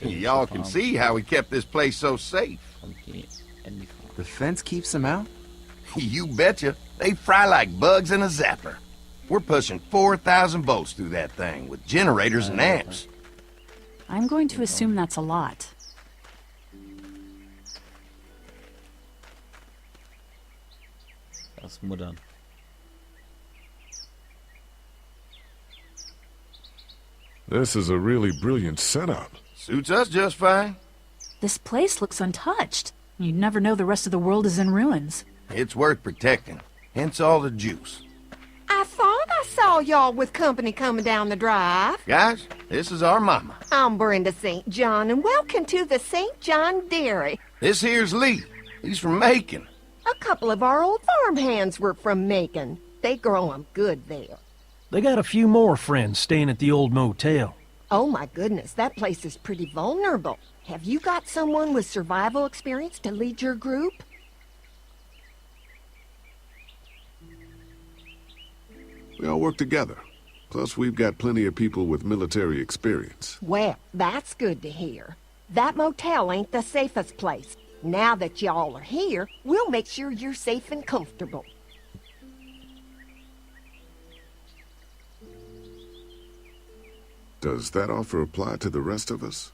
Y'all can see how we kept this place so safe. The fence keeps them out? You betcha. They fry like bugs in a zapper. We're pushing 4,000 volts through that thing with generators and amps. I'm going to assume that's a lot. Das Muttern. This is a really brilliant setup. Suits us just fine. This place looks untouched. You'd never know the rest of the world is in ruins. It's worth protecting, hence all the juice. I thought I saw y'all with company coming down the drive. Guys, this is our mama. I'm Brenda St. John, and welcome to the St. John Dairy. This here's Lee. He's from Macon. A couple of our old farmhands were from Macon. They grow 'em good there. They got a few more friends staying at the old motel. Oh my goodness, that place is pretty vulnerable. Have you got someone with survival experience to lead your group? We all work together. Plus, we've got plenty of people with military experience. Well, that's good to hear. That motel ain't the safest place. Now that y'all are here, we'll make sure you're safe and comfortable. Does that offer apply to the rest of us?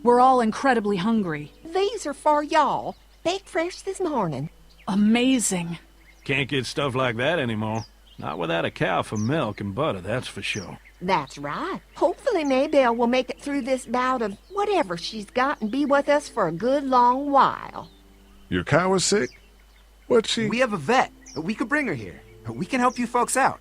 We're all incredibly hungry. These are for y'all. Baked fresh this morning. Amazing. Can't get stuff like that anymore. Not without a cow for milk and butter, that's for sure. That's right. Hopefully Maybelle will make it through this bout of whatever she's got and be with us for a good long while. Your cow is sick? What's she... We have a vet. We could bring her here. We can help you folks out.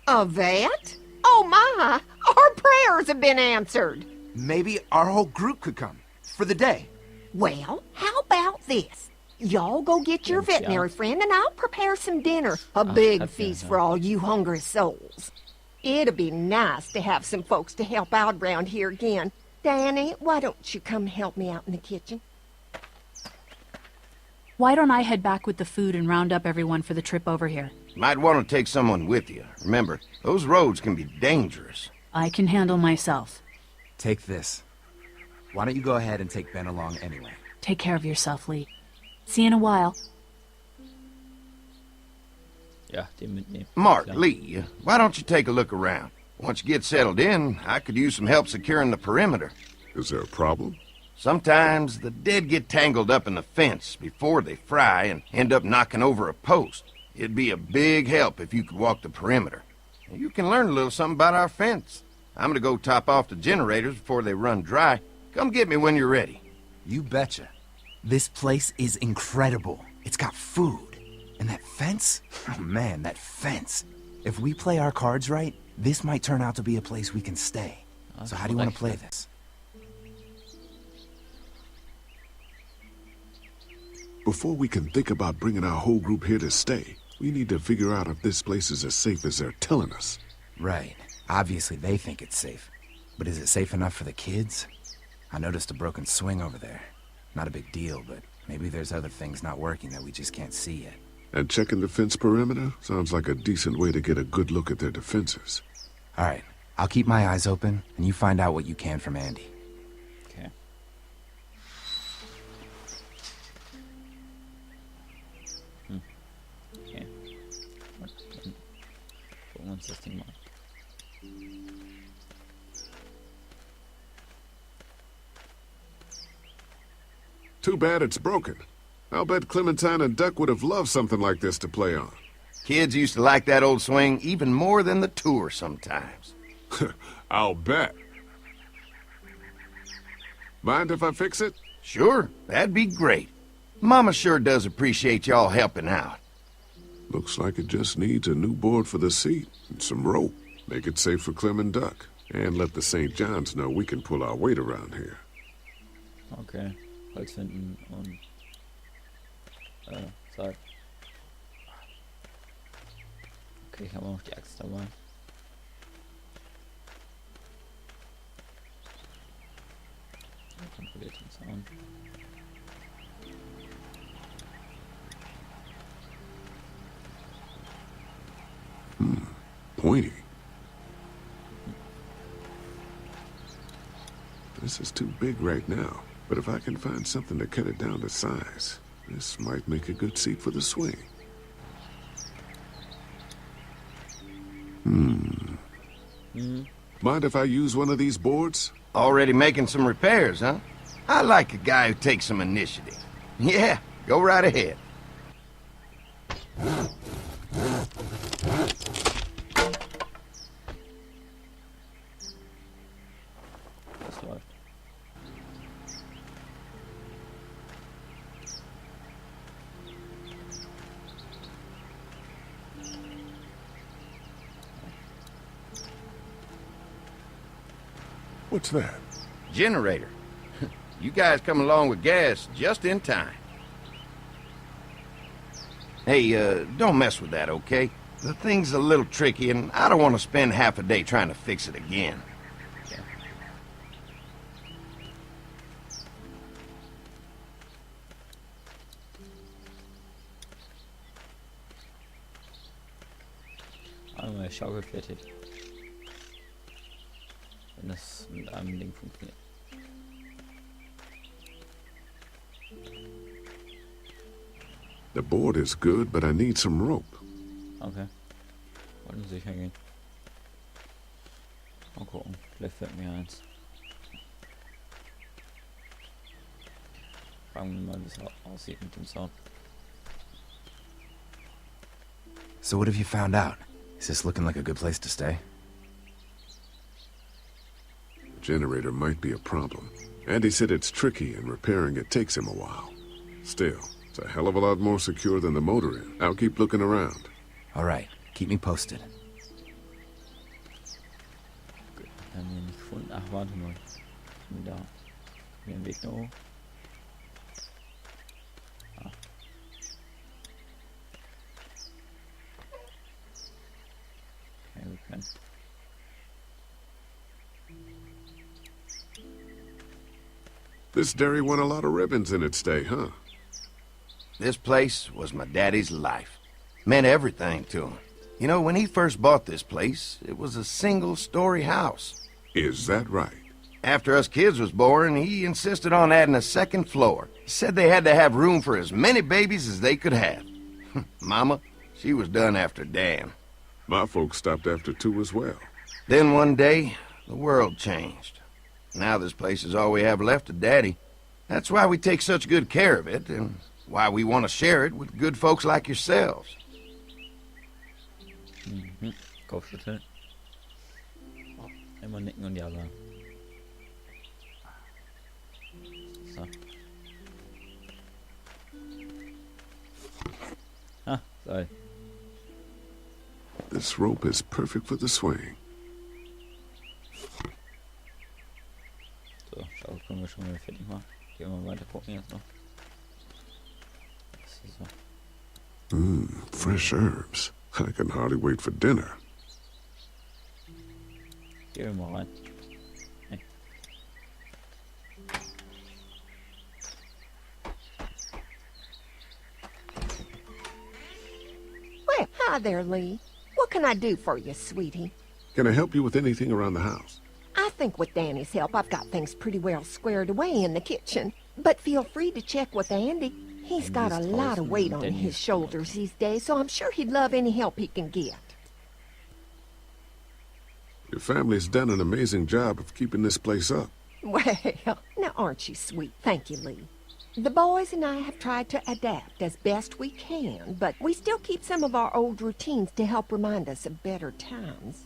A vet? Oh my! Our prayers have been answered. Maybe our whole group could come. For the day. Well, how about this? Y'all go get your veterinary friend and I'll prepare some dinner. A big feast for all you hungry souls. It'd be nice to have some folks to help out around here again. Danny, why don't you come help me out in the kitchen? Why don't I head back with the food and round up everyone for the trip over here? Might want to take someone with you. Remember, those roads can be dangerous. I can handle myself. Take this. Why don't you go ahead and take Ben along anyway? Take care of yourself, Lee. See you in a while. Ja, den mitnehmen. Mark, Klar. Lee, why don't you take a look around? Once you get settled in, I could use some help securing the perimeter. Is there a problem? Sometimes the dead get tangled up in the fence before they fry and end up knocking over a post. It'd be a big help if you could walk the perimeter. You can learn a little something about our fence. I'm gonna go top off the generators before they run dry. Come get me when you're ready. You betcha. This place is incredible. It's got food. And that fence? Oh man, that fence. If we play our cards right, this might turn out to be a place we can stay. So how do you want to play this? Before we can think about bringing our whole group here to stay, we need to figure out if this place is as safe as they're telling us. Right. Obviously they think it's safe. But is it safe enough for the kids? I noticed a broken swing over there. Not a big deal, but maybe there's other things not working that we just can't see yet. And checking the fence perimeter sounds like a decent way to get a good look at their defenses. All right. I'll keep my eyes open, and you find out what you can from Andy. Okay. Okay. Und dann gucken wir uns das Ding mal an. Too bad it's broken. I'll bet Clementine and Duck would have loved something like this to play on. Kids used to like that old swing even more than the tour sometimes. I'll bet. Mind if I fix it? Sure, that'd be great. Mama sure does appreciate y'all helping out. Looks like it just needs a new board for the seat and some rope. Make it safe for Clem and Duck. And let the St. Johns know we can pull our weight around here. Okay. Holz finden und Seil. Okay, ich habe auch noch die Axt dabei. Kontrolliert den Zaun. Pointy. This This is too big right now, but if I can find something to cut it down to size, this might make a good seat for the swing. Mind if I use one of these boards? Already making some repairs, huh? I like a guy who takes some initiative. Yeah, go right ahead. Das läuft. What's that? Generator. You guys come along with gas just in time. Hey, don't mess with that, okay? The thing's a little tricky, and I don't want to spend half a day trying to fix it again. Okay. Einmal Schaukel fertig. Wenn das mit einem Ding funktioniert. The board is good, but I need some rope. Okay. Wollen wir sicher gehen. Mal gucken. Vielleicht fällt mir eins. Fragen wir mal, wie es aussieht mit dem Sound. So what have you found out? Is this looking like a good place to stay? The generator might be a problem. Andy said it's tricky and repairing it takes him a while. Still, it's a hell of a lot more secure than the motor inn. I'll keep looking around. All right, keep me posted. Gut, haben wir nicht gefunden. Ach, warte mal. Da. Hier ein Weg da hoch. Ah. Okay, wir können. This dairy won a lot of ribbons in its day, huh? This place was my daddy's life. Meant everything to him. You know, when he first bought this place, it was a single-story house. Is that right? After us kids was born, he insisted on adding a second floor. He said they had to have room for as many babies as they could have. Mama, she was done after Dan. My folks stopped after 2 as well. Then one day, the world changed. Now this place is all we have left of Daddy. That's why we take such good care of it, and why we want to share it with good folks like yourselves. Kopfschütteln. Immer nicken und ja sagen. So. Ah, sorry. This rope is perfect for the swing. So, schau, können wir schon mal fertig machen. Gehen wir weiter gucken jetzt noch. Das ist so. Fresh herbs. I can hardly wait for dinner. Gehen wir mal rein. Hey. Well, hi there, Lee. What can I do for you, sweetie? Can I help you with anything around the house? I think with Danny's help, I've got things pretty well squared away in the kitchen. But feel free to check with Andy. He's got a lot of weight on his shoulders these days, so I'm sure he'd love any help he can get. Your family's done an amazing job of keeping this place up. Well, now aren't you sweet? Thank you, Lee. The boys and I have tried to adapt as best we can, but we still keep some of our old routines to help remind us of better times.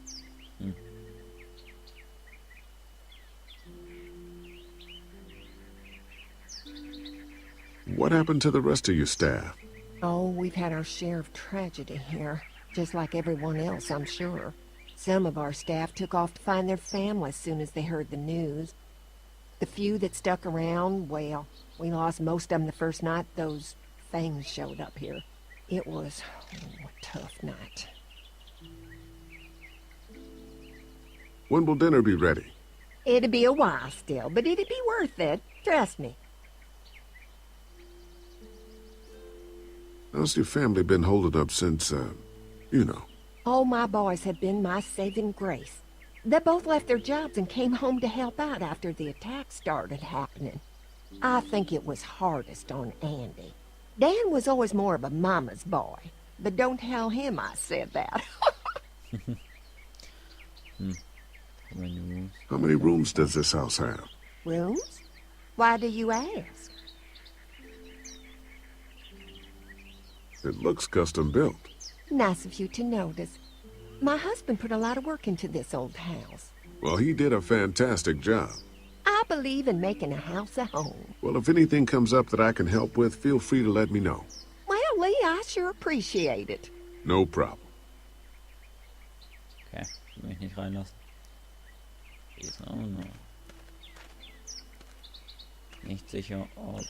What happened to the rest of your staff? Oh, we've had our share of tragedy here, just like everyone else, I'm sure. Some of our staff took off to find their families as soon as they heard the news. The few that stuck around, well, we lost most of them the first night those things showed up here. It was a tough night. When will dinner be ready? It'd be a while still, but it'd be worth it. Trust me. How's your family been holding up since, you know? Oh, my boys have been my saving grace. They both left their jobs and came home to help out after the attack started happening. I think it was hardest on Andy. Dan was always more of a mama's boy, but don't tell him I said that. How many rooms does this house have? Rooms? Why do you ask? It looks custom built. Nice of you to notice. My husband put a lot of work into this old house. Well, he did a fantastic job. I believe in making a house a home. Well, if anything comes up that I can help with, feel free to let me know. Well, Lee, I sure appreciate it. No problem. Okay, ich will mich nicht reinlassen. Ist auch noch nicht sicher, ob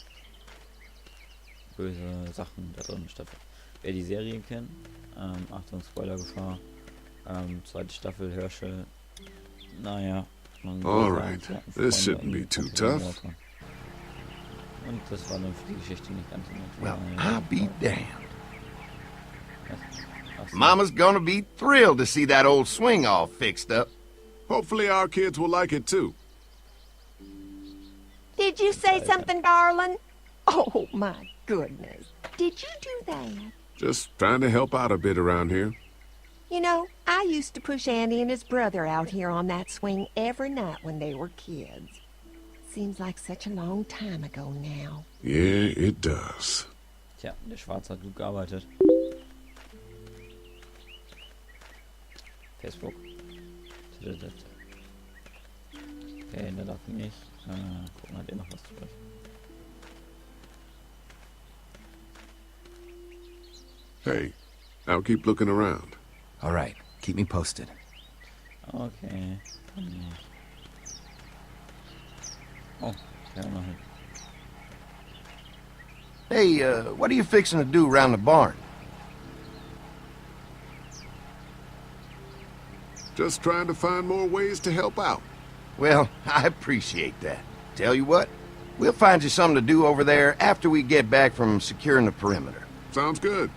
böse Sachen da drin stattfinden. Wer die Serie kennt, Achtung, Spoilergefahr, zweite Staffel, Herschel, naja. Alright, this shouldn't be too tough. Und das war dann für die Geschichte nicht ganz so nett. Well, I'll be damned. Ach so. Mama's gonna be thrilled to see that old swing all fixed up. Hopefully our kids will like it too. Did you say something, darling? Oh, my goodness. Did you do that? Just trying to help out a bit around here. You know, I used to push Andy and his brother out here on that swing every night when they were kids. Seems like such a long time ago now. Yeah, it does. Tja, der Schwarze hat gut gearbeitet. Facebook. Okay, da darf ich nicht. Gucken, hat er noch was zu sprechen. Hey, I'll keep looking around. All right, keep me posted. Okay. Oh, okay, noch hin. Hey, what are you fixing to do around the barn? Just trying to find more ways to help out. Well, I appreciate that. Tell you what, we'll find you something to do over there after we get back from securing the perimeter. Sounds good.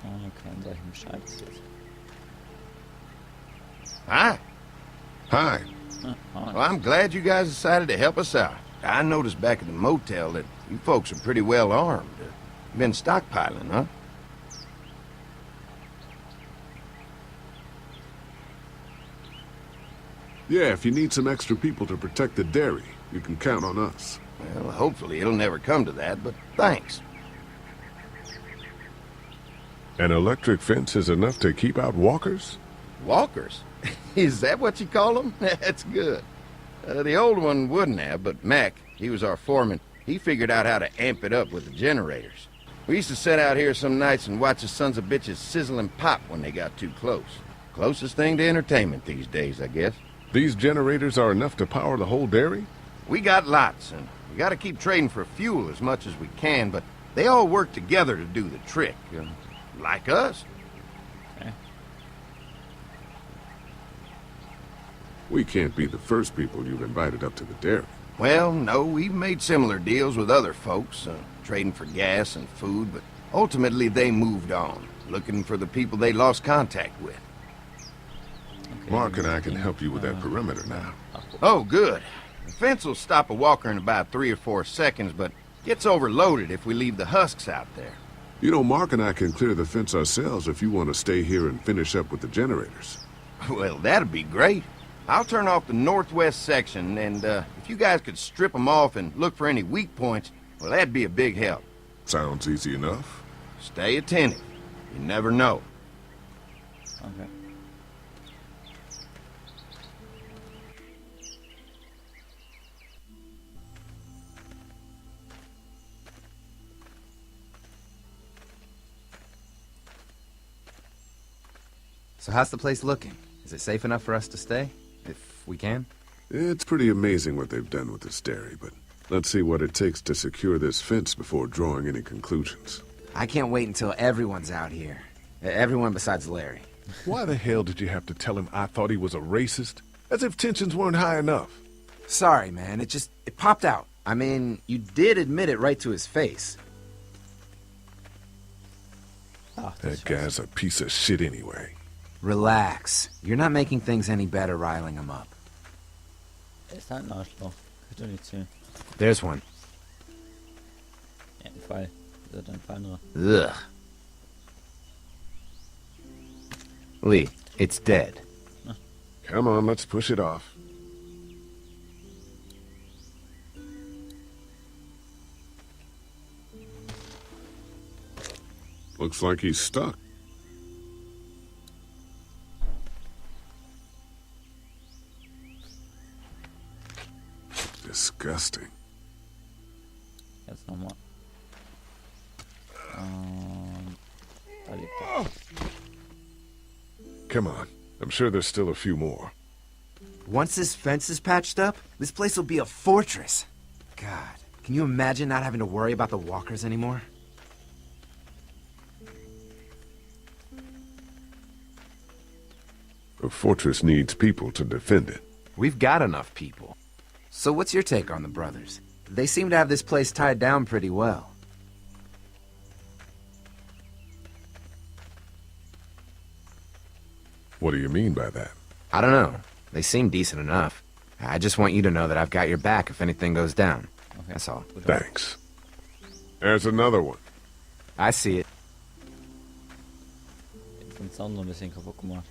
Okay, dann sag ich ihm Bescheid. Hi. Hi. Well, I'm glad you guys decided to help us out. I noticed back at the motel that you folks are pretty well armed. Been stockpiling, huh? Yeah, if you need some extra people to protect the dairy, you can count on us. Well, hopefully it'll never come to that, but thanks. An electric fence is enough to keep out walkers? Walkers? Is that what you call them? That's good. The old one wouldn't have, but Mac, he was our foreman, he figured out how to amp it up with the generators. We used to sit out here some nights and watch the sons of bitches sizzle and pop when they got too close. Closest thing to entertainment these days, I guess. These generators are enough to power the whole dairy? We got lots, and we gotta keep trading for fuel as much as we can, but they all work together to do the trick. Like us. Okay. We can't be the first people you've invited up to the dairy. Well, no, we've made similar deals with other folks, trading for gas and food, but ultimately they moved on, looking for the people they lost contact with. Okay, Mark and I can help you with that perimeter now. Oh, good. The fence will stop a walker in about 3 or 4 seconds, but gets overloaded if we leave the husks out there. You know, Mark and I can clear the fence ourselves if you want to stay here and finish up with the generators. Well, that'd be great. I'll turn off the northwest section, and if you guys could strip them off and look for any weak points, well, that'd be a big help. Sounds easy enough. Stay attentive. You never know. Okay. So how's the place looking? Is it safe enough for us to stay? If we can? It's pretty amazing what they've done with this dairy, but let's see what it takes to secure this fence before drawing any conclusions. I can't wait until everyone's out here. Everyone besides Larry. Why the hell did you have to tell him I thought he was a racist? As if tensions weren't high enough. Sorry, man. It popped out. I mean, you did admit it right to his face. Ach, das That ist guy's a piece of shit anyway. Relax. You're not making things any better riling them up. Er ist halt ein Arschloch. Kann doch nicht zählen. There's one. Ja, ein Fall. Das ist ein Fall. Ugh. Lee, it's dead. Come on, let's push it off. Looks like he's stuck. Disgusting. Jetzt nochmal. Da liegt er. Come on. I'm sure there's still a few more. Once this fence is patched up, this place will be a fortress. God, can you imagine not having to worry about the walkers anymore? A fortress needs people to defend it. We've got enough people. So what's your take on the brothers? They seem to have this place tied down pretty well. What do you mean by that? I don't know. They seem decent enough. I just want you to know that I've got your back if anything goes down. Okay. That's all. Thanks. There's another one. I see it. Jetzt den Sound so ein bisschen kaputt gemacht.